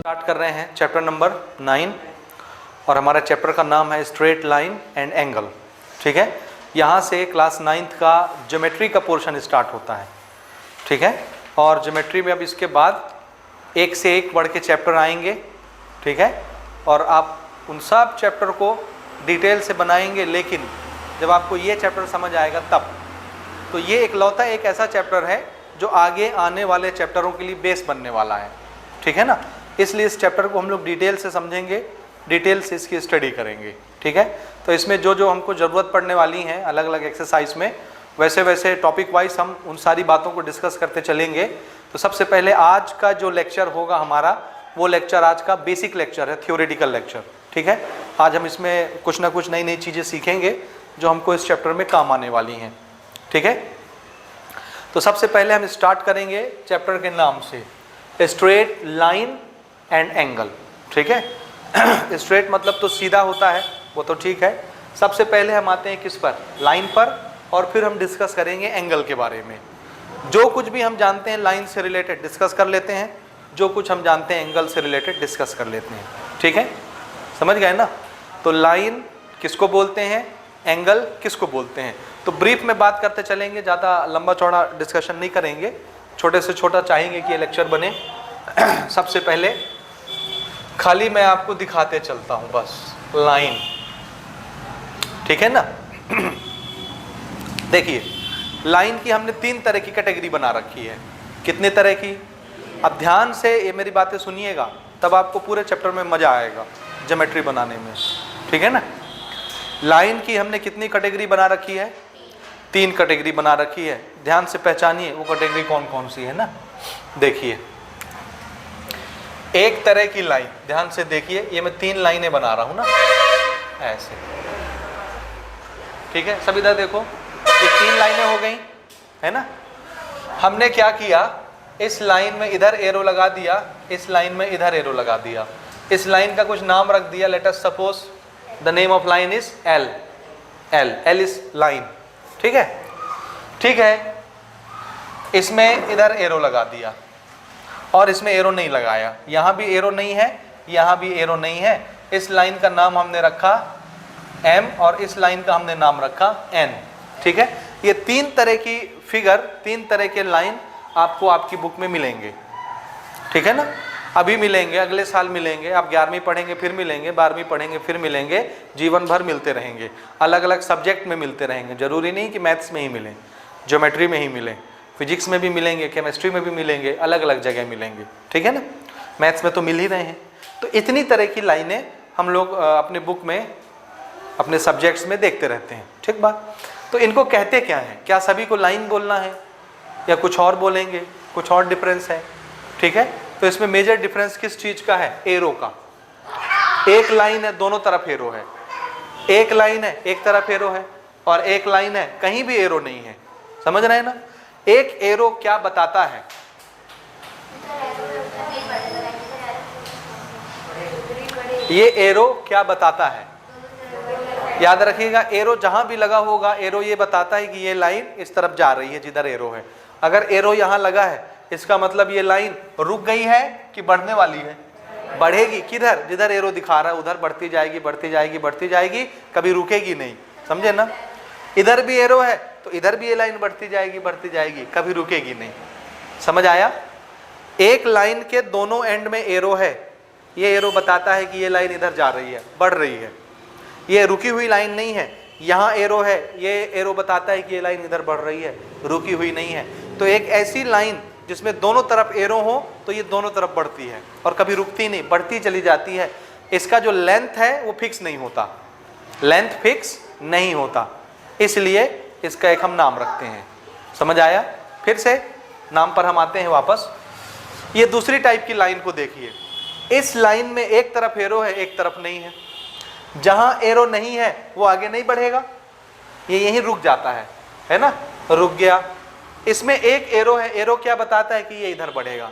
Start कर रहे हैं चैप्टर नंबर 9 और हमारा चैप्टर का नाम है स्ट्रेट लाइन एंड एंगल। ठीक है, यहाँ से क्लास 9th का ज्योमेट्री का पोर्शन स्टार्ट होता है। ठीक है, और ज्योमेट्री में अब इसके बाद एक से एक बढ़ के चैप्टर आएंगे। ठीक है, और आप उन सब चैप्टर को डिटेल से बनाएंगे, लेकिन जब आपको ये चैप्टर समझ आएगा तब। तो ये इकलौता एक ऐसा चैप्टर है जो आगे आने वाले चैप्टरों के लिए बेस बनने वाला है। ठीक है ना, इसलिए इस चैप्टर को हम लोग डिटेल से समझेंगे, डिटेल से इसकी स्टडी करेंगे। ठीक है, तो इसमें जो जो हमको ज़रूरत पड़ने वाली हैं अलग अलग एक्सरसाइज में, वैसे वैसे टॉपिक वाइज हम उन सारी बातों को डिस्कस करते चलेंगे। तो सबसे पहले आज का जो लेक्चर होगा हमारा, वो लेक्चर आज का बेसिक लेक्चर है, थ्योरेटिकल लेक्चर। ठीक है, आज हम इसमें कुछ ना कुछ नई नई चीज़ें सीखेंगे जो हमको इस चैप्टर में काम आने वाली हैं। ठीक है, तो सबसे पहले हम स्टार्ट करेंगे चैप्टर के नाम से, स्ट्रेट लाइन एंड एंगल। ठीक है, स्ट्रेट मतलब तो सीधा होता है, वो तो ठीक है। सबसे पहले हम आते हैं किस पर, लाइन पर, और फिर हम डिस्कस करेंगे एंगल के बारे में। जो कुछ भी हम जानते हैं लाइन से रिलेटेड डिस्कस कर लेते हैं, जो कुछ हम जानते हैं एंगल से रिलेटेड डिस्कस कर लेते हैं। ठीक है, समझ गए ना। तो लाइन किसको बोलते हैं, एंगल किसको बोलते हैं, तो ब्रीफ में बात करते चलेंगे, ज़्यादा लंबा चौड़ा डिस्कशन नहीं करेंगे, छोटे से छोटा चाहेंगे कि ये लेक्चर बने। सबसे पहले खाली मैं आपको दिखाते चलता हूँ बस लाइन। ठीक है ना। देखिए, लाइन की हमने 3 तरह की कैटेगरी बना रखी है। कितने तरह की, अब ध्यान से ये मेरी बातें सुनिएगा, तब आपको पूरे चैप्टर में मज़ा आएगा ज्योमेट्री बनाने में। ठीक है ना, लाइन की हमने कितनी कैटेगरी बना रखी है, 3 कैटेगरी बना रखी है। ध्यान से पहचानिए वो कैटेगरी कौन कौन सी है ना। देखिए, एक तरह की लाइन, ध्यान से देखिए, ये मैं 3 लाइनें बना रहा हूं ना, ऐसे। ठीक है, सब इधर देखो, ये 3 लाइनें हो गई है ना। हमने क्या किया, इस लाइन में इधर एरो लगा दिया, इस लाइन में इधर एरो लगा दिया, इस लाइन का कुछ नाम रख दिया। Let us suppose the name of line is L. L is line. ठीक है, ठीक है, इसमें इधर एरो लगा दिया और इसमें एरो नहीं लगाया, यहाँ भी एरो नहीं है, यहाँ भी एरो नहीं है। इस लाइन का नाम हमने रखा M और इस लाइन का हमने नाम रखा N। ठीक है, ये 3 तरह की फिगर, 3 तरह के लाइन आपको आपकी बुक में मिलेंगे। ठीक है ना, अभी मिलेंगे, अगले साल मिलेंगे, आप 11वीं पढ़ेंगे फिर मिलेंगे, 12वीं पढ़ेंगे फिर मिलेंगे, जीवन भर मिलते रहेंगे, अलग अलग सब्जेक्ट में मिलते रहेंगे। जरूरी नहीं कि मैथ्स में ही मिले, ज्योमेट्री में ही मिले, फिजिक्स में भी मिलेंगे, केमिस्ट्री में भी मिलेंगे, अलग अलग जगह मिलेंगे। ठीक है ना, मैथ्स में तो मिल ही रहे हैं। तो इतनी तरह की लाइनें हम लोग अपने बुक में, अपने सब्जेक्ट्स में देखते रहते हैं। ठीक बात। तो इनको कहते क्या हैं, क्या सभी को लाइन बोलना है या कुछ और बोलेंगे, कुछ और डिफरेंस है। ठीक है, तो इसमें मेजर डिफरेंस किस चीज का है, एरो का। एक लाइन है, दोनों तरफ एरो है। एक लाइन है, एक तरफ एरो है, और एक लाइन है, कहीं भी एरो नहीं है। समझ रहे हैं ना। एक एरो क्या बताता है, ये एरो क्या बताता है, याद रखिएगा। एरो जहां भी लगा होगा, एरो ये बताता है कि ये लाइन इस तरफ जा रही है जिधर एरो है। अगर एरो यहां लगा है, इसका मतलब ये लाइन रुक गई है कि बढ़ने वाली है, बढ़ेगी। किधर, जिधर एरो दिखा रहा है उधर बढ़ती जाएगी, बढ़ती जाएगी, बढ़ती जाएगी, कभी रुकेगी नहीं। समझे ना। इधर भी एरो है तो इधर भी ये लाइन बढ़ती जाएगी, बढ़ती जाएगी, कभी रुकेगी नहीं। समझ आया। एक लाइन के दोनों एंड में एरो है, ये एरो बताता है कि ये लाइन इधर जा रही है, बढ़ रही है, ये रुकी हुई लाइन नहीं है। यहाँ एरो है, ये एरो बताता है कि ये लाइन इधर बढ़ रही है, रुकी हुई नहीं है। तो एक ऐसी लाइन जिसमें दोनों तरफ एरो हो, तो ये दोनों तरफ बढ़ती है और कभी रुकती नहीं, बढ़ती चली जाती है। इसका जो लेंथ है वो फिक्स नहीं होता, लेंथ फिक्स नहीं होता, इसलिए इसका एक हम नाम रखते हैं। समझ आया। फिर से नाम पर हम आते हैं वापस। ये दूसरी टाइप की लाइन को देखिए। इस लाइन में एक तरफ एरो है, एक तरफ नहीं है। जहां एरो नहीं है वो आगे नहीं बढ़ेगा, ये यहीं रुक जाता है ना, रुक गया। इसमें एक एरो है, एरो क्या बताता है कि ये इधर बढ़ेगा।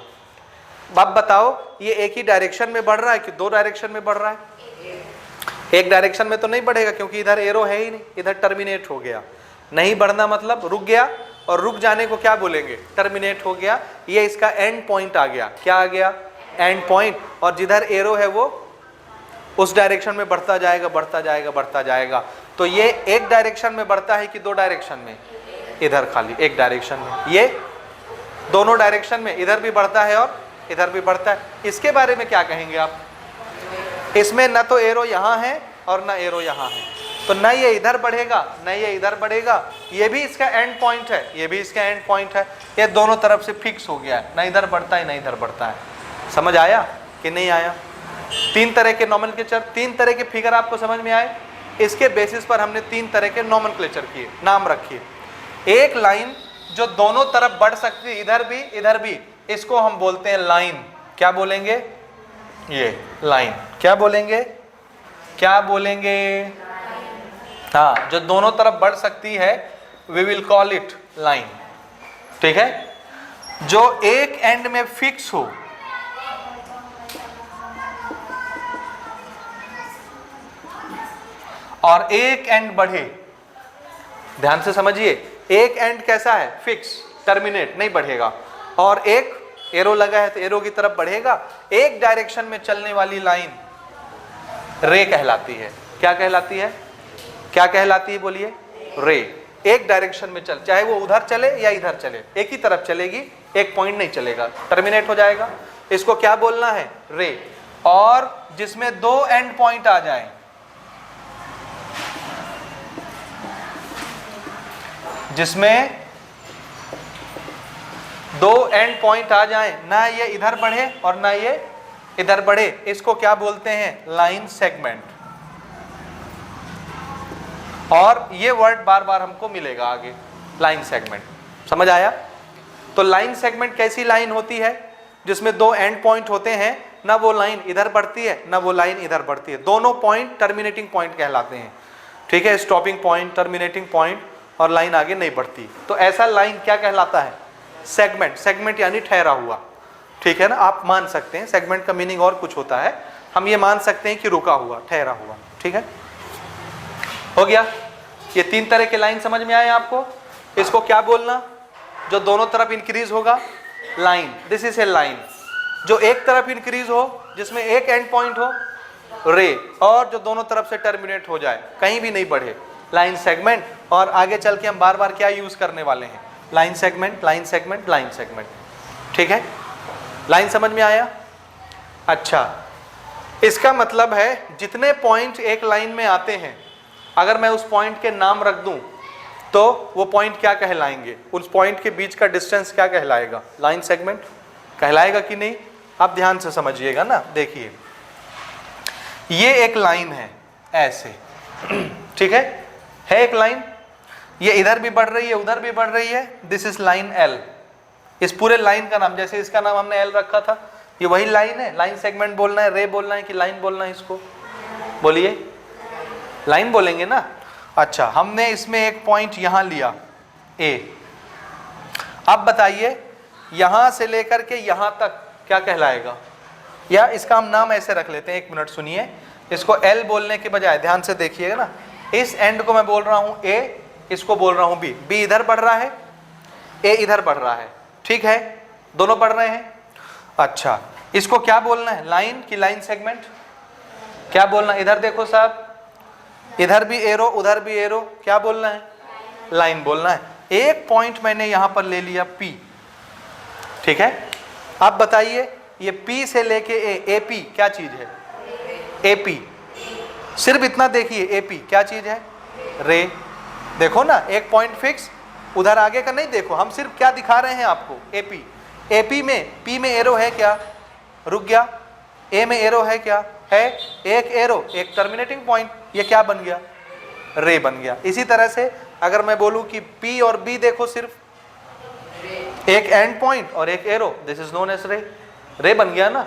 अब बताओ, ये एक ही डायरेक्शन में बढ़ रहा है कि 2 डायरेक्शन में बढ़ रहा है। एक डायरेक्शन में तो नहीं बढ़ेगा क्योंकि इधर एरो है ही नहीं, इधर टर्मिनेट हो गया। नहीं बढ़ना मतलब रुक गया, और रुक जाने को क्या बोलेंगे, टर्मिनेट हो गया। ये इसका एंड पॉइंट आ गया। क्या आ गया, एंड पॉइंट, और जिधर एरो है वो उस डायरेक्शन में बढ़ता जाएगा बढ़ता जाएगा बढ़ता जाएगा। तो ये एक डायरेक्शन में बढ़ता है कि दो डायरेक्शन में? इधर खाली एक डायरेक्शन में। ये दोनों डायरेक्शन में, इधर भी बढ़ता है और इधर भी बढ़ता है। इसके बारे में क्या कहेंगे आप? इसमें न तो एरो यहाँ है और न एरो यहाँ है, तो न ये इधर बढ़ेगा न ये इधर बढ़ेगा। ये भी इसका एंड पॉइंट है, ये भी इसका एंड पॉइंट है। ये दोनों तरफ से फिक्स हो गया है, न इधर बढ़ता है न इधर बढ़ता है। समझ आया कि नहीं आया? तीन तरह के नोमेनक्लेचर, तीन तरह के फिगर आपको समझ में आए। इसके बेसिस पर हमने तीन तरह के नोमेनक्लेचर किए, नाम रखिए। एक लाइन जो दोनों तरफ बढ़ सकती है, इधर भी इधर भी, इसको हम बोलते हैं लाइन। क्या बोलेंगे? ये लाइन। क्या बोलेंगे? क्या बोलेंगे? हाँ, जो दोनों तरफ बढ़ सकती है we will call it line. ठीक है? जो एक एंड में फिक्स हो, और एक एंड बढ़े, ध्यान से समझिए, एक एंड कैसा है? फिक्स, टर्मिनेट, नहीं बढ़ेगा, और एक एरो लगा है तो एरो की तरफ बढ़ेगा। एक डायरेक्शन में चलने वाली लाइन रे कहलाती है। क्या कहलाती है? क्या कहलाती है बोलिए? रे। एक डायरेक्शन में चल, चाहे वो उधर चले या इधर चले, एक ही तरफ चलेगी, एक पॉइंट नहीं चलेगा, टर्मिनेट हो जाएगा। इसको क्या बोलना है? रे। और जिसमें दो एंड पॉइंट आ जाए, जिसमें दो एंड पॉइंट आ जाए, ना ये इधर बढ़े और ना ये इधर बढ़े, इसको क्या बोलते हैं? Line segment. और ये वर्ड बार बार हमको मिलेगा आगे, लाइन सेगमेंट। समझ आया? तो लाइन सेगमेंट कैसी लाइन होती है? जिसमें दो एंड पॉइंट होते हैं, ना वो लाइन इधर बढ़ती है ना वो लाइन इधर बढ़ती है, दोनों पॉइंट टर्मिनेटिंग पॉइंट कहलाते हैं। ठीक है? स्टॉपिंग पॉइंट, टर्मिनेटिंग पॉइंट, और लाइन आगे नहीं बढ़ती, तो ऐसा लाइन क्या कहलाता है? सेगमेंट। सेगमेंट यानी ठहरा हुआ। ठीक है ना? आप मान सकते हैं सेगमेंट का मीनिंग और कुछ होता है, हम ये मान सकते हैं कि रुका हुआ, ठहरा हुआ। ठीक है? हो गया? ये तीन तरह के लाइन समझ में आए आपको? इसको क्या बोलना? जो दोनों तरफ इंक्रीज होगा, line. This is a line. जो एक तरफ इंक्रीज हो, जिसमें एक एंड पॉइंट हो, रे। और जो दोनों तरफ से टर्मिनेट हो जाए, कहीं भी नहीं बढ़े, लाइन सेगमेंट। और आगे चल के हम बार बार क्या यूज करने वाले हैं? Line segment, line segment, line segment. ठीक है? लाइन समझ में आया? अच्छा, इसका मतलब है जितने पॉइंट एक लाइन में आते हैं, अगर मैं उस पॉइंट के नाम रख दूं तो वो पॉइंट क्या कहलाएंगे? उस पॉइंट के बीच का डिस्टेंस क्या कहलाएगा? लाइन सेगमेंट कहलाएगा कि नहीं? आप ध्यान से समझिएगा ना। देखिए, ये एक लाइन है ऐसे, ठीक है एक लाइन, ये इधर भी बढ़ रही है उधर भी बढ़ रही है। This is line L. इस पूरे लाइन का नाम, जैसे इसका नाम हमने एल रखा था, ये वही लाइन है। लाइन सेगमेंट बोलना है, रे बोलना है कि लाइन बोलना है? इसको बोलिए, लाइन बोलेंगे ना। अच्छा, हमने इसमें एक पॉइंट यहां लिया ए। अब बताइए यहां से लेकर के यहां तक क्या कहलाएगा? या इसका हम नाम ऐसे रख लेते हैं, एक मिनट सुनिए। इसको एल बोलने के बजाय ध्यान से देखिएगा ना, इस एंड को मैं बोल रहा हूं ए, इसको बोल रहा हूं बी। बी इधर बढ़ रहा है, ए इधर बढ़ रहा है। ठीक है? दोनों बढ़ रहे हैं। अच्छा, इसको क्या बोलना है? लाइन की लाइन सेगमेंट? क्या बोलना? इधर देखो साहब, इधर भी एरो उधर भी एरो, क्या बोलना है? लाइन बोलना है। एक पॉइंट मैंने यहां पर ले लिया पी। ठीक है? अब बताइए ये पी से लेके ए पी क्या चीज है? A P. सिर्फ इतना देखिए, ए पी क्या चीज है? रे। देखो ना, एक पॉइंट फिक्स, उधर आगे का नहीं देखो, हम सिर्फ क्या दिखा रहे हैं आपको? A P. ए पी में, पी में एरो है क्या? रुक गया। ए में एरो है क्या? है। एक एरो, एक टर्मिनेटिंग पॉइंट, ये क्या बन गया? रे बन गया। इसी तरह से अगर मैं बोलूं कि पी और बी देखो, सिर्फ एक एंड पॉइंट और एक arrow, this is known as ray. Ray बन गया ना?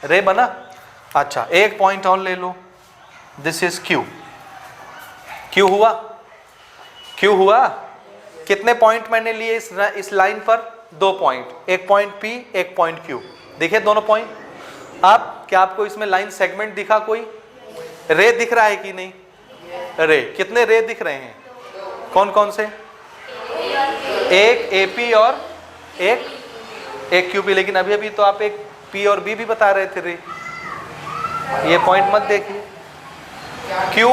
रे बना। अच्छा, एक पॉइंट और ले लो, दिस इज क्यू। क्यू हुआ? क्यू हुआ? कितने पॉइंट मैंने लिए इस लाइन पर? दो पॉइंट, एक पॉइंट पी एक पॉइंट क्यू। देखिए दोनों पॉइंट। अब क्या आपको इसमें लाइन सेगमेंट दिखा? कोई रे दिख रहा है कि नहीं? रे। कितने रे दिख रहे हैं? कौन कौन से? एक एपी और एक क्यूपी। लेकिन अभी अभी तो आप एक पी और बी भी बता रहे थे रे, ये पॉइंट मत देखिए। क्यू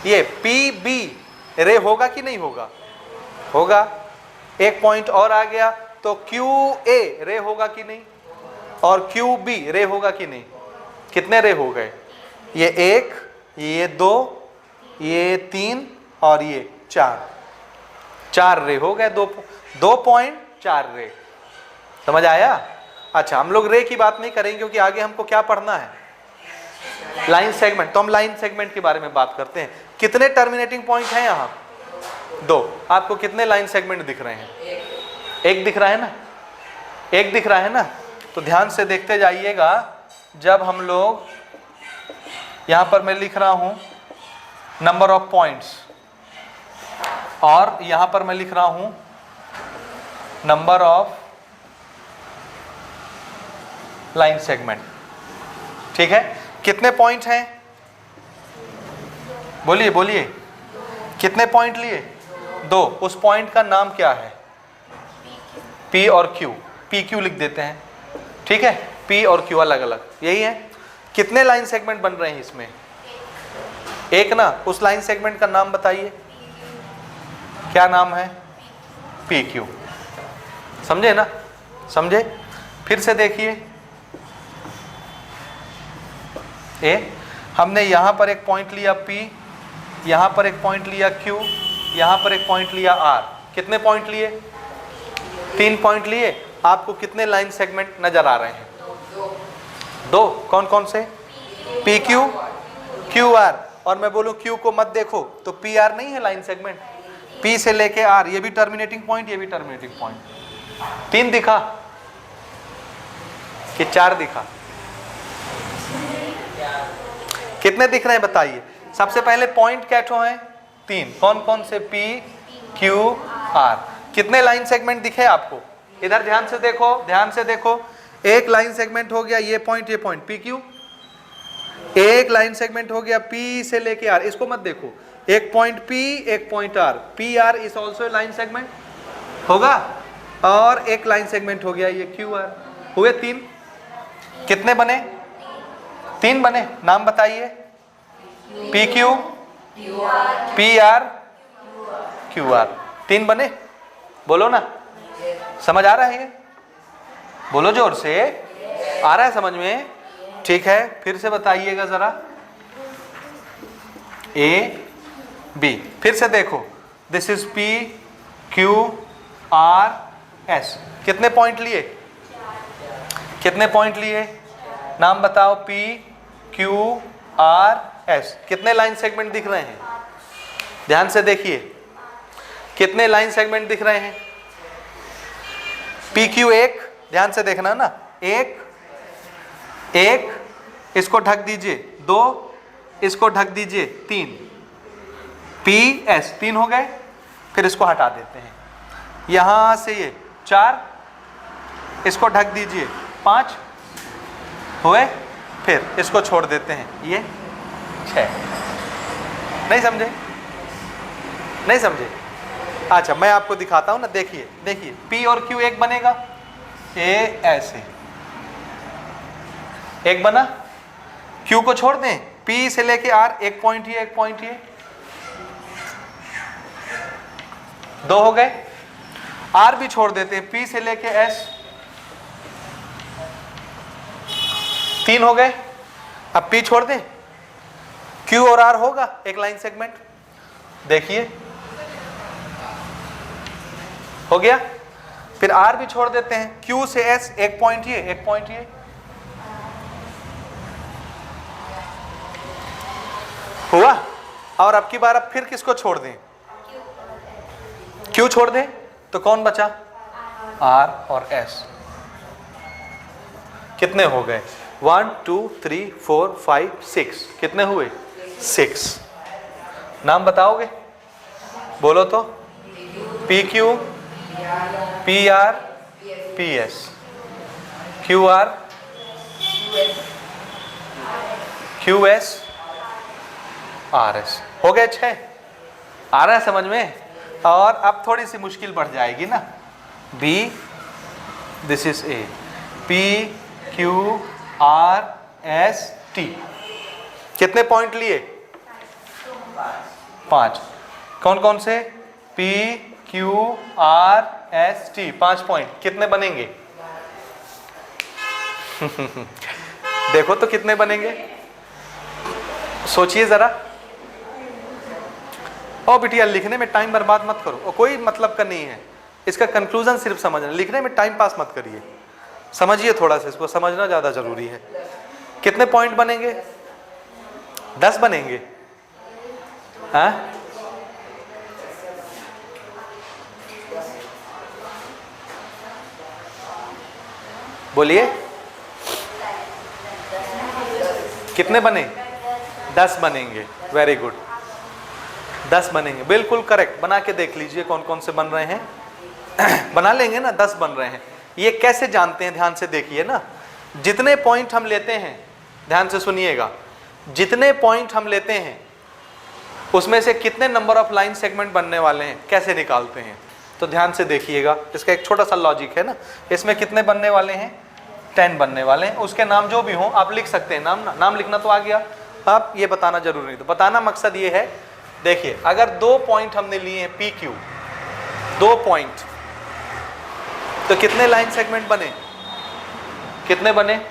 ये पी बी रे होगा कि नहीं होगा? होगा। एक पॉइंट और आ गया तो क्यू ए रे होगा कि नहीं, और क्यू बी रे होगा कि नहीं? कितने रे हो गए? ये 1, ये 2, ये 3 और ये 4 रे हो गए। 2 पॉइंट 4 रे। समझ आया? अच्छा, हम लोग रे की बात नहीं करेंगे क्योंकि आगे हमको क्या पढ़ना है? Line segment. तो हम लाइन सेगमेंट के बारे में बात करते हैं। कितने टर्मिनेटिंग पॉइंट हैं यहाँ? 2। आपको कितने लाइन सेगमेंट दिख रहे हैं? एक दिख रहा है ना? एक दिख रहा है ना? तो ध्यान से देखते जाइएगा। जब हम लोग यहाँ पर मैं लिख रहा हूँ नंबर ऑफ पॉइंट्स, और यहाँ पर मैं लिख रहा हूँ नंबर ऑफ लाइन सेगमेंट। ठीक है, कितने पॉइंट हैं? बोलिए बोलिए, कितने पॉइंट लिए? 2। उस पॉइंट का नाम क्या है? P और Q। PQ लिख देते हैं। ठीक है, P और Q अलग अलग, यही है। कितने लाइन सेगमेंट बन रहे हैं इसमें? एक ना। उस लाइन सेगमेंट का नाम बताइए, क्या नाम है? PQ। समझे ना? समझे? फिर से देखिए, हमने यहाँ पर एक पॉइंट लिया P, यहाँ पर एक पॉइंट लिया Q, यहाँ पर एक पॉइंट लिया R। कितने पॉइंट लिए? 3 पॉइंट लिए। आपको कितने लाइन सेगमेंट नजर आ रहे हैं? 2। कौन कौन से? PQ, QR। और मैं बोलूँ Q को मत देखो तो PR नहीं है लाइन सेगमेंट? P से लेके R, ये भी टर्मिनेटिंग पॉइंट, ये भी टर्मिनेटिंग पॉइंट। 3 दिखा कि 4 दिखा? कितने दिख रहे हैं बताइए? सबसे पहले पॉइंट कैठो हैं? 3। कौन कौन से? P, Q, R। कितने लाइन सेगमेंट दिखे आपको? इधर ध्यान से देखो, ध्यान से देखो। एक लाइन सेगमेंट हो गया ये पॉइंट PQ। एक लाइन सेगमेंट हो गया P से लेके R। इसको मत देखो, एक पॉइंट P, एक point R। PR is also line segment होगा। और एक लाइन सेगमेंट हो गया ये QR। हुए 3। कितने बने? 3 बने। नाम बताइए। PQ, PR, QR। 3 बने। बोलो ना, समझ आ रहा है? बोलो जोर से, आ रहा है समझ में? ठीक है, फिर से बताइएगा जरा। A, B। फिर से देखो, this is P, Q, R, S। कितने पॉइंट लिए? कितने पॉइंट लिए? नाम बताओ। P, Q, R, S। कितने लाइन सेगमेंट दिख रहे हैं? ध्यान से देखिए, कितने लाइन सेगमेंट दिख रहे हैं? PQ 1, ध्यान से देखना ना। 1, इसको ढक दीजिए। 2, इसको ढक दीजिए। 3, PS 3 हो गए। फिर इसको हटा देते हैं। यहां से ये 4, इसको ढक दीजिए। 5 हुए। फिर इसको छोड़ देते हैं, ये 6। नहीं समझे? नहीं समझे? अच्छा, मैं आपको दिखाता हूं ना। देखिए देखिए, P और Q एक बनेगा। A ऐसे एक बना। Q को छोड़ दें, P से लेके R एक पॉइंट ये, एक पॉइंट ये। 2 हो गए। R भी छोड़ देते हैं, P से लेके S 3 हो गए। अब P छोड़ दें, Q और R होगा एक लाइन सेगमेंट। देखिए हो गया। फिर R भी छोड़ देते हैं, Q से S एक पॉइंट ये, एक पॉइंट ये। हुआ। और अब की बार अब फिर किसको छोड़ दें? Q छोड़ दें तो कौन बचा? R और S। कितने हो गए? 1, 2, 3, 4, 5, 6। कितने हुए? 6। नाम बताओगे? बोलो तो। PQ, PR, PS, QR, QS, RS। हो गए 6। आ रहा है समझ में? और अब थोड़ी सी मुश्किल बढ़ जाएगी ना। B, this is A, P, Q R S T. कितने पॉइंट लिए? 5। कौन कौन से? P Q R S T, 5 point. कितने बनेंगे? देखो तो कितने बनेंगे, सोचिए जरा। ओ बिटिया, लिखने में टाइम बर्बाद मत करो, और कोई मतलब का नहीं है, इसका कंक्लूजन सिर्फ समझना। लिखने में टाइम पास मत करिए, समझिए थोड़ा सा, इसको समझना ज़्यादा जरूरी है। कितने पॉइंट बनेंगे? 10 बनेंगे। हाँ, बोलिए कितने बने? 10 बनेंगे। वेरी गुड, 10 बनेंगे, बिल्कुल करेक्ट। बना के देख लीजिए कौन कौन से बन रहे हैं। बना लेंगे ना, 10 बन रहे हैं। ये कैसे जानते हैं? ध्यान से देखिए ना, जितने पॉइंट हम लेते हैं, ध्यान से सुनिएगा, जितने पॉइंट हम लेते हैं उसमें से कितने नंबर ऑफ लाइन सेगमेंट बनने वाले हैं, कैसे निकालते हैं? तो ध्यान से देखिएगा, इसका एक छोटा सा लॉजिक है ना। इसमें कितने बनने वाले हैं? 10 बनने वाले हैं। उसके नाम जो भी हों आप लिख सकते हैं, नाम लिखना तो आ गया, आप ये बताना जरूरी नहीं। तो बताना मकसद ये है, देखिए अगर 2 पॉइंट हमने लिए हैं पी क्यू, 2 पॉइंट, तो कितने लाइन सेगमेंट बने? कितने बने?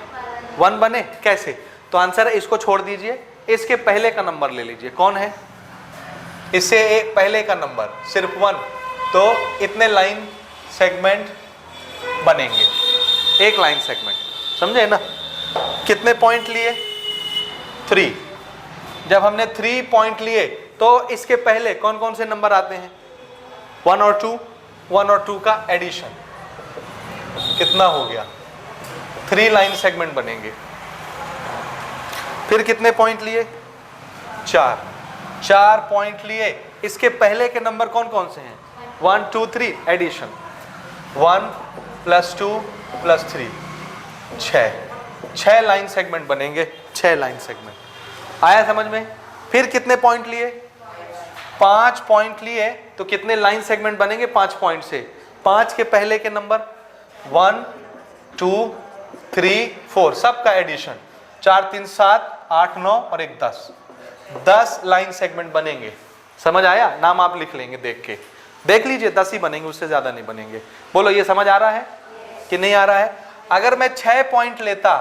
1 बने। कैसे? तो आंसर है, इसको छोड़ दीजिए, इसके पहले का नंबर ले लीजिए। कौन है? इससे एक पहले का नंबर सिर्फ 1, तो इतने लाइन सेगमेंट बनेंगे, एक लाइन सेगमेंट, समझे ना? कितने पॉइंट लिए? 3। जब हमने 3 पॉइंट लिए तो इसके पहले कौन कौन से नंबर आते हैं? 1 और 2, 1 और 2 का एडिशन कितना हो गया? 3 लाइन सेगमेंट बनेंगे। फिर कितने पॉइंट लिए? 4 पॉइंट लिए, इसके पहले के नंबर कौन कौन से हैं? 1 2 3 एडिशन, 1 + 2 + 3 6 लाइन सेगमेंट बनेंगे। 6 लाइन सेगमेंट आया समझ में? फिर कितने पॉइंट लिए? 5 पॉइंट लिए, तो कितने लाइन सेगमेंट बनेंगे 5 पॉइंट से? 5 के पहले के नंबर 1 2 3 4, सबका एडिशन 4 3 7 8 9 और 1 10 लाइन सेगमेंट बनेंगे। समझ आया? नाम आप लिख लेंगे, देख के देख लीजिए, 10 ही बनेंगे, उससे ज्यादा नहीं बनेंगे। बोलो ये समझ आ रहा है कि नहीं आ रहा है? अगर मैं 6 पॉइंट लेता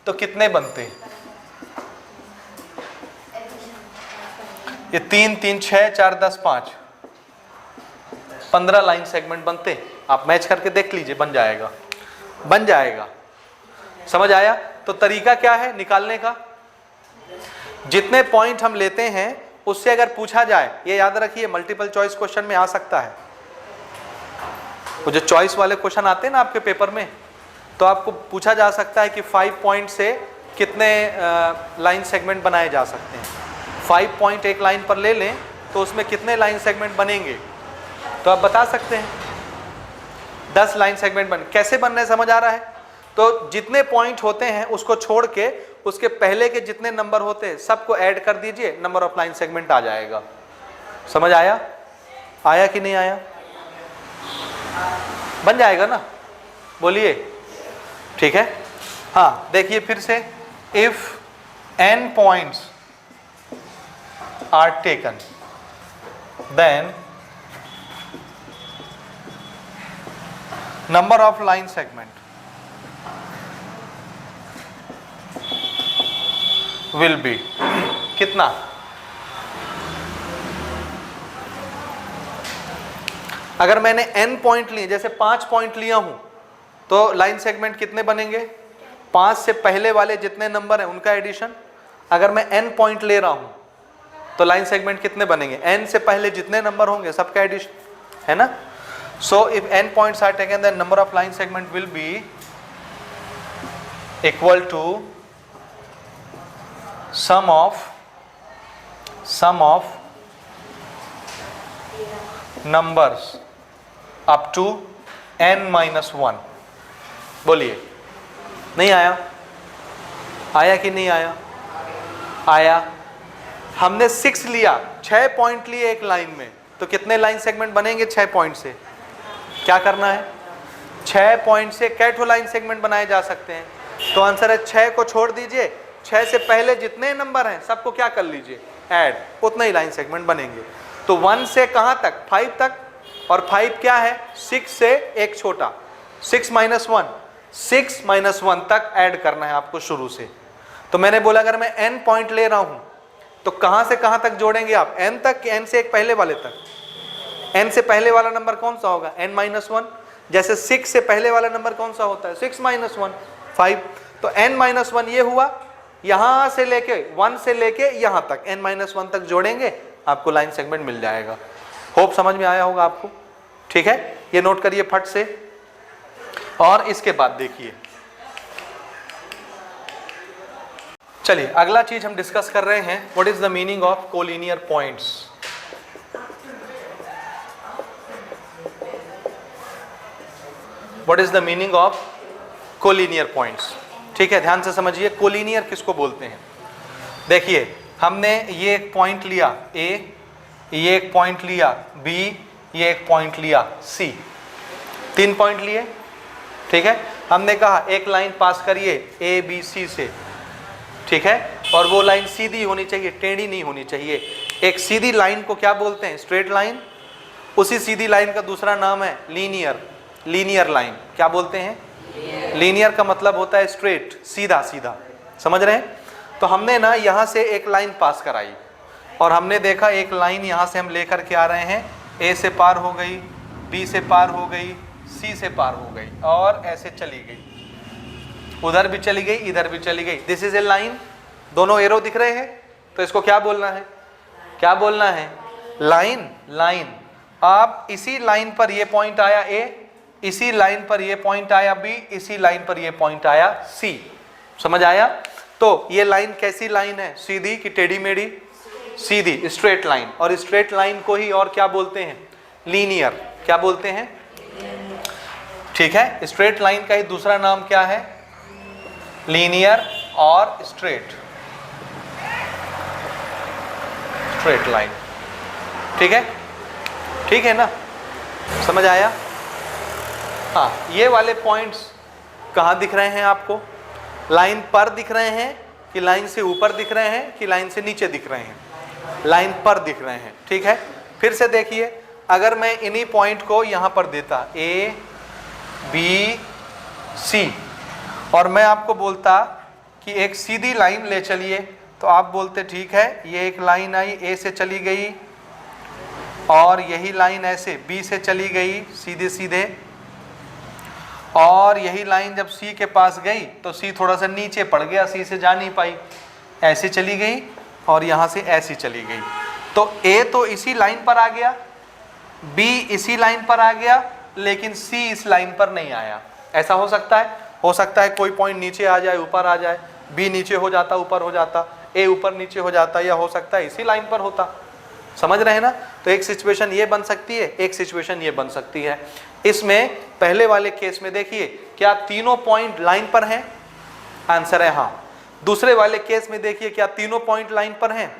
तो कितने बनते? ये 3 3 6 4 10 5 15 लाइन सेगमेंट बनते। आप मैच करके देख लीजिए, बन जाएगा, बन जाएगा। समझ आया? तो तरीका क्या है निकालने का? जितने पॉइंट हम लेते हैं उससे अगर पूछा जाए, ये याद रखिए मल्टीपल चॉइस क्वेश्चन में आ सकता है। वो जो चॉइस वाले क्वेश्चन आते हैं ना आपके पेपर में, तो आपको पूछा जा सकता है कि 5 पॉइंट से कितने लाइन सेगमेंट बनाए जा सकते हैं। 5 पॉइंट एक लाइन पर ले लें तो उसमें कितने लाइन सेगमेंट बनेंगे, तो आप बता सकते हैं। 10 लाइन सेगमेंट बन, कैसे बनना है समझ आ रहा है? तो जितने पॉइंट होते हैं उसको छोड़ के उसके पहले के जितने नंबर होते हैं सबको ऐड कर दीजिए, नंबर ऑफ लाइन सेगमेंट आ जाएगा। समझ आया? आया कि नहीं आया? बन जाएगा ना? बोलिए, ठीक है? हाँ देखिए फिर से, if n points are taken then number of line segment will be कितना? अगर मैंने n पॉइंट लिए, जैसे 5 पॉइंट लिया हूं, तो लाइन सेगमेंट कितने बनेंगे? 5 से पहले वाले जितने नंबर हैं उनका एडिशन। अगर मैं n पॉइंट ले रहा हूं तो लाइन सेगमेंट कितने बनेंगे? n से पहले जितने नंबर होंगे सबका एडिशन, है ना? So if n points are taken then number of line segment will be equal to sum of numbers up to n-1। बोलिए, नहीं आया? आया कि नहीं आया? आया। हमने 6 लिया, 6 पॉइंट लिए एक लाइन में, तो कितने लाइन सेगमेंट बनेंगे 6 पॉइंट से? क्या करना है? 6 पॉइंट से कैटो लाइन सेगमेंट बनाए जा सकते हैं। तो आंसर है 6 को छोड़ दीजिए, 6 से पहले जितने नंबर हैं सबको क्या कर लीजिए, ऐड, उतना ही लाइन सेगमेंट बनेंगे। तो 1 से कहाँ तक, 5 तक, और 5 क्या है, 6 से एक छोटा, 6 माइनस 1, 6 माइनस 1 तक ऐड करना है आपको शुरू से। तो मैंने बोला अगर मैं n पॉइंट ले रहा हूं तो कहां से कहां तक जोड़ेंगे आप, n तक कि n से एक पहले वाले तक। n से पहले वाला नंबर कौन सा होगा, n माइनस 1। जैसे 6 से पहले वाला नंबर कौन सा होता है, 6 माइनस 1, 5। तो n माइनस 1 ये हुआ, यहां से लेके 1 से लेके यहां तक n माइनस 1 तक जोड़ेंगे, आपको लाइन सेगमेंट मिल जाएगा। होप समझ में आया होगा आपको, ठीक है। ये नोट करिए फट से। और इसके बाद देखिए, चलिए अगला चीज हम डिस्कस कर रहे हैं, what is the meaning of collinear points. What is the meaning of collinear points, ठीक है, ध्यान से समझिए। कोलिनियर किसको बोलते हैं, देखिए हमने ये एक पॉइंट लिया A, ये एक पॉइंट लिया B, ये एक पॉइंट लिया C, 3 पॉइंट लिए, ठीक है। हमने कहा एक लाइन पास करिए A B C से, ठीक है, और वो लाइन सीधी होनी चाहिए, टेढ़ी नहीं होनी चाहिए। एक सीधी लाइन को क्या बोलते हैं, स्ट्रेट लाइन। उसी सीधी लाइन का दूसरा नाम है लीनियर, लीनियर लाइन। क्या बोलते हैं, लीनियर का मतलब होता है स्ट्रेट, सीधा सीधा, समझ रहे हैं। तो हमने ना यहाँ से एक लाइन पास कराई और हमने देखा एक लाइन यहाँ से हम लेकर के आ रहे हैं, A से पार हो गई, B से पार हो गई, C से पार हो गई और ऐसे चली गई, उधर भी चली गई, इधर भी चली गई। दिस इज ए लाइन, दोनों एरो दिख रहे हैं, तो इसको क्या बोलना है, क्या बोलना है, लाइन, लाइन। आप इसी लाइन पर ये पॉइंट आया A, इसी लाइन पर ये पॉइंट आया B, इसी लाइन पर ये पॉइंट आया C, समझ आया। तो ये लाइन कैसी लाइन है, सीधी कि टेढ़ी मेढ़ी, सीधी, स्ट्रेट लाइन। और स्ट्रेट लाइन को ही और क्या बोलते हैं, लीनियर। क्या बोलते हैं, ठीक है। स्ट्रेट लाइन का ही दूसरा नाम क्या है, लीनियर और स्ट्रेट, स्ट्रेट लाइन, ठीक है, ठीक है ना, समझ आया। हाँ, ये वाले पॉइंट्स कहाँ दिख रहे हैं आपको, लाइन पर दिख रहे हैं कि लाइन से ऊपर दिख रहे हैं कि लाइन से नीचे दिख रहे हैं, लाइन पर दिख रहे हैं, ठीक है। फिर से देखिए, अगर मैं इन्हीं पॉइंट को यहाँ पर देता A B C और मैं आपको बोलता कि एक सीधी लाइन ले चलिए, तो आप बोलते ठीक है, ये एक लाइन आई A से चली गई और यही लाइन ऐसे B से चली गई सीधे सीधे, और यही लाइन जब C के पास गई तो C थोड़ा सा नीचे पड़ गया, C से जा नहीं पाई, ऐसे चली गई और यहाँ से ऐसी चली गई। तो A तो इसी लाइन पर आ गया, B इसी लाइन पर आ गया, लेकिन C इस लाइन पर नहीं आया। ऐसा हो सकता है, हो सकता है कोई पॉइंट नीचे आ जाए, ऊपर आ जाए, B नीचे हो जाता, ऊपर हो जाता, A ऊपर नीचे हो जाता, या हो सकता है इसी लाइन पर होता, समझ रहे हैं ना। तो एक सिचुएशन ये बन सकती है, एक सिचुएशन ये बन सकती है। इसमें पहले वाले केस में देखिए, क्या तीनों पॉइंट लाइन पर हैं, आंसर है हाँ। दूसरे वाले केस में देखिए, क्या तीनों पॉइंट लाइन पर हैं,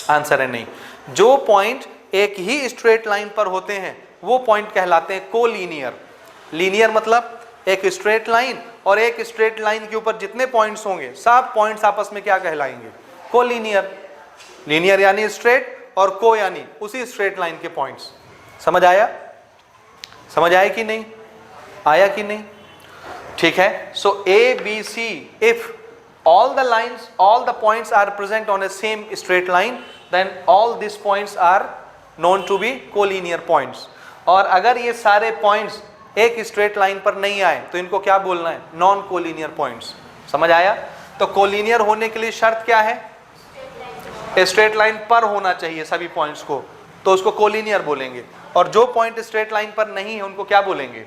आंसर है नहीं। जो पॉइंट एक ही स्ट्रेट लाइन पर होते हैं वो पॉइंट कहलाते हैं कोलिनियर। लीनियर मतलब एक स्ट्रेट लाइन, और एक स्ट्रेट लाइन के ऊपर जितने पॉइंट्स होंगे सब पॉइंट्स आपस में क्या कहलाएंगे, कोलिनियर। लीनियर यानी स्ट्रेट और को यानी उसी स्ट्रेट लाइन के पॉइंट्स। समझ आया, समझ आया कि नहीं, आया कि नहीं, ठीक है। सो A B C, if all the lines, all the points are present on a same straight line, then all these points are known to be collinear points. और अगर ये सारे points एक स्ट्रेट लाइन पर नहीं आए तो इनको क्या बोलना है, नॉन कोलिनियर पॉइंट्स। समझ आया। तो कोलिनियर होने के लिए शर्त क्या है, स्ट्रेट लाइन पर होना चाहिए सभी पॉइंट्स को, तो उसको कोलिनियर बोलेंगे। और जो पॉइंट स्ट्रेट लाइन पर नहीं है उनको क्या बोलेंगे,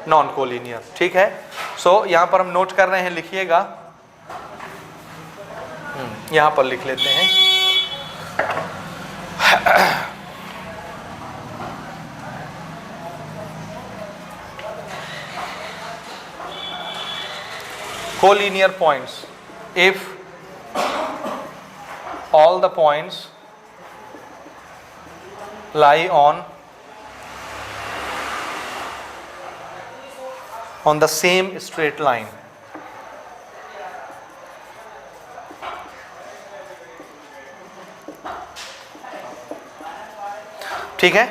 नॉन कोलिनियर, ठीक है। सो यहाँ पर हम नोट कर रहे हैं, लिखिएगा, यहाँ पर लिख लेते हैं। collinear points, if all the points lie on the same straight line, ठीक है,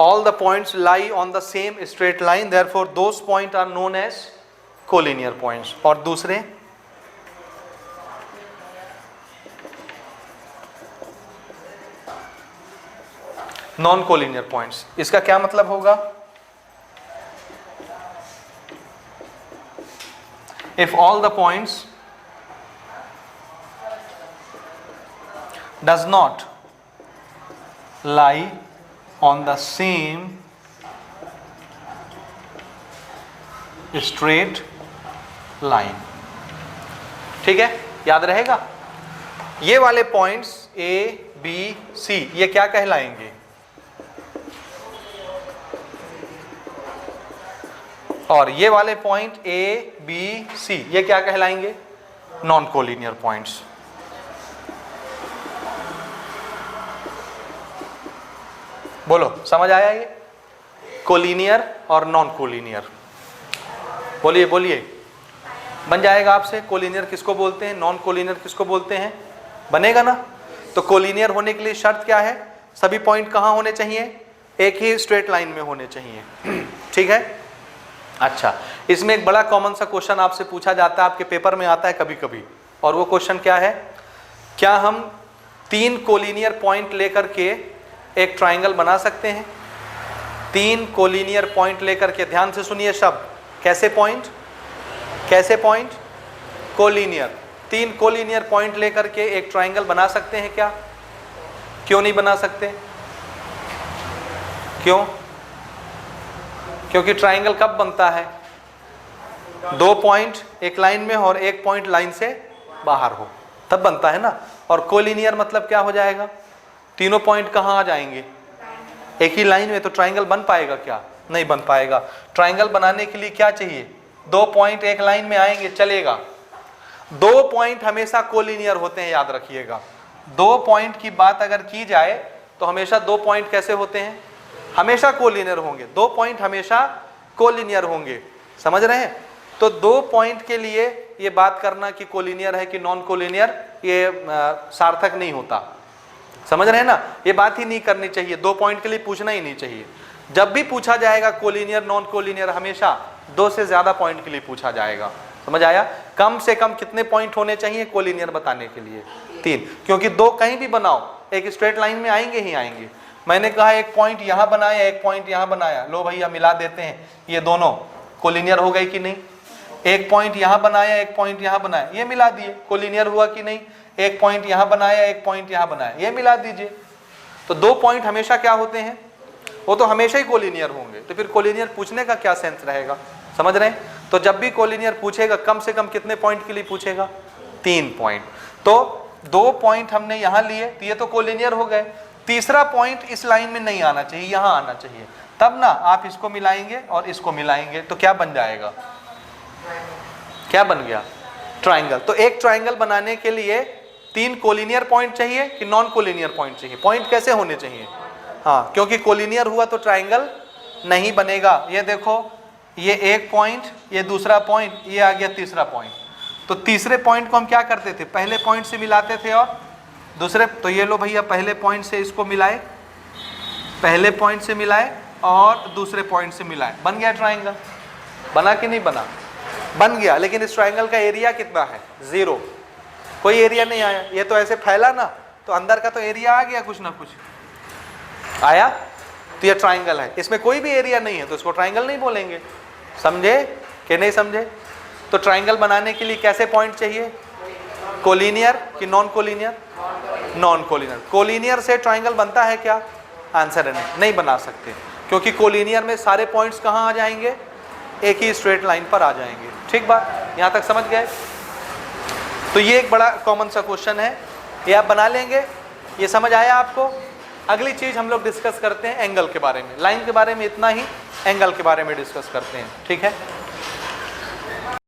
all the points lie on the same straight line, therefore those points are known as collinear points. और दूसरे नॉन कोलिनियर पॉइंट्स, इसका क्या मतलब होगा? If all the points does not lie on the same straight line, ठीक है, याद रहेगा। ये वाले पॉइंट्स A, B, C ये क्या कहलाएंगे? और ये वाले पॉइंट A, B, C ये क्या कहलाएंगे? Non collinear points. बोलो, समझ आया ये? कोलिनियर और नॉन कोलिनियर, बोलिए बोलिए, बन जाएगा आपसे। कोलिनियर किसको बोलते हैं, नॉन कोलिनियर किसको बोलते हैं? बनेगा ना। तो कोलिनियर होने के लिए शर्त क्या है? सभी पॉइंट कहाँ होने चाहिए? एक ही स्ट्रेट लाइन में होने चाहिए, ठीक है। अच्छा, इसमें एक बड़ा कॉमन सा क्वेश्चन आपसे पूछा जाता है, आपके पेपर में आता है कभी कभी, और वो क्वेश्चन क्या है? क्या हम 3 कोलिनियर पॉइंट लेकर के एक ट्राइंगल बना सकते हैं? 3 कोलिनियर पॉइंट लेकर के, ध्यान से सुनिए शब्द, कैसे पॉइंट? कैसे पॉइंट? कोलिनियर। 3 कोलिनियर पॉइंट लेकर के एक ट्राइंगल बना सकते हैं क्या? क्यों नहीं बना सकते? क्यों? क्योंकि ट्राइंगल कब बनता है? 2 पॉइंट एक लाइन में और 1 पॉइंट लाइन से बाहर हो, तब बनता है ना। और कोलिनियर मतलब क्या हो जाएगा? तीनों पॉइंट कहाँ आ जाएंगे? एक ही लाइन में। तो ट्राइंगल बन पाएगा क्या? नहीं बन पाएगा। ट्राइंगल बनाने के लिए क्या चाहिए? 2 पॉइंट एक लाइन में आएंगे, चलेगा। 2 पॉइंट हमेशा कोलिनियर होते हैं, याद रखिएगा। 2 पॉइंट की बात अगर की जाए तो हमेशा 2 पॉइंट कैसे होते हैं? हमेशा कोलिनियर होंगे। 2 पॉइंट हमेशा कोलिनियर होंगे, समझ रहे हैं? तो 2 पॉइंट के लिए ये बात करना कि कोलिनियर है कि नॉन कोलिनियर, ये सार्थक नहीं होता, समझ रहे हैं ना। ये बात ही नहीं करनी चाहिए, 2 पॉइंट के लिए पूछना ही नहीं चाहिए। जब भी पूछा जाएगा कोलिनियर नॉन कोलिनियर, हमेशा 2 से ज्यादा पॉइंट के लिए पूछा जाएगा, समझ आया। कम से कम कितने पॉइंट होने चाहिए कोलिनियर बताने के लिए? 3, क्योंकि 2 कहीं भी बनाओ एक स्ट्रेट लाइन में आएंगे ही आएंगे। मैंने कहा एक पॉइंट यहां बनाया, एक पॉइंट यहां बनाया, लो भैया मिला देते हैं, ये दोनों कोलिनियर हो गए कि नहीं? एक पॉइंट यहां बनाया, एक पॉइंट यहां बनाया, ये मिला दिए, कोलिनियर हुआ कि नहीं? एक पॉइंट यहां बनाया, एक पॉइंट यहां बनाया, ये मिला दीजिए। तो 2 पॉइंट हमेशा क्या होते हैं? वो तो हमेशा ही कोलिनियर होंगे। तो फिर कोलिनियर पूछने का क्या सेंस रहेगा, समझ रहे हैं? तो जब भी कोलिनियर पूछेगा कम से कम कितने पॉइंट के लिए पूछेगा? 3 पॉइंट। तो 2 पॉइंट हमने यहां लिए, तो ये तो कोलिनियर हो गए। तीसरा पॉइंट इस लाइन में नहीं आना चाहिए, यहां आना चाहिए, तब ना आप इसको मिलाएंगे और इसको मिलाएंगे तो क्या बन जाएगा? क्या बन गया? ट्राइंगल। तो एक ट्राइंगल बनाने के लिए 3 कोलिनियर पॉइंट चाहिए कि नॉन कोलिनियर पॉइंट चाहिए? पॉइंट कैसे होने चाहिए? हाँ, क्योंकि कोलिनियर हुआ तो ट्राइंगल नहीं बनेगा। ये देखो, ये एक पॉइंट, ये दूसरा पॉइंट, ये आ गया तीसरा पॉइंट। तो तीसरे पॉइंट को हम क्या करते थे? पहले पॉइंट से मिलाते थे और दूसरे, तो ये लो भैया पहले पॉइंट से इसको मिलाए, पहले पॉइंट से मिलाए और दूसरे पॉइंट से मिलाए, बन गया ट्राइंगल। बना कि नहीं बना? बन गया। लेकिन इस ट्राइंगल का एरिया कितना है? 0, कोई एरिया नहीं आया। ये तो ऐसे फैला ना, तो अंदर का तो एरिया आ गया, कुछ ना कुछ आया, तो ये ट्राइंगल है। इसमें कोई भी एरिया नहीं है तो इसको ट्राइंगल नहीं बोलेंगे। समझे कि नहीं समझे? तो ट्राइंगल बनाने के लिए कैसे पॉइंट चाहिए? कोलिनियर कि non collinear? Non collinear. Collinear से ट्राइंगल बनता है क्या? आंसर है नहीं बना सकते, क्योंकि कोलिनियर में सारे पॉइंट्स कहाँ आ जाएंगे? एक ही स्ट्रेट लाइन पर आ जाएंगे। ठीक बात, यहाँ तक समझ गए? तो ये एक बड़ा कॉमन सा क्वेश्चन है, ये आप बना लेंगे। ये समझ आया आपको? अगली चीज़ हम लोग डिस्कस करते हैं एंगल के बारे में। लाइन के बारे में इतना ही, एंगल के बारे में डिस्कस करते हैं, ठीक है।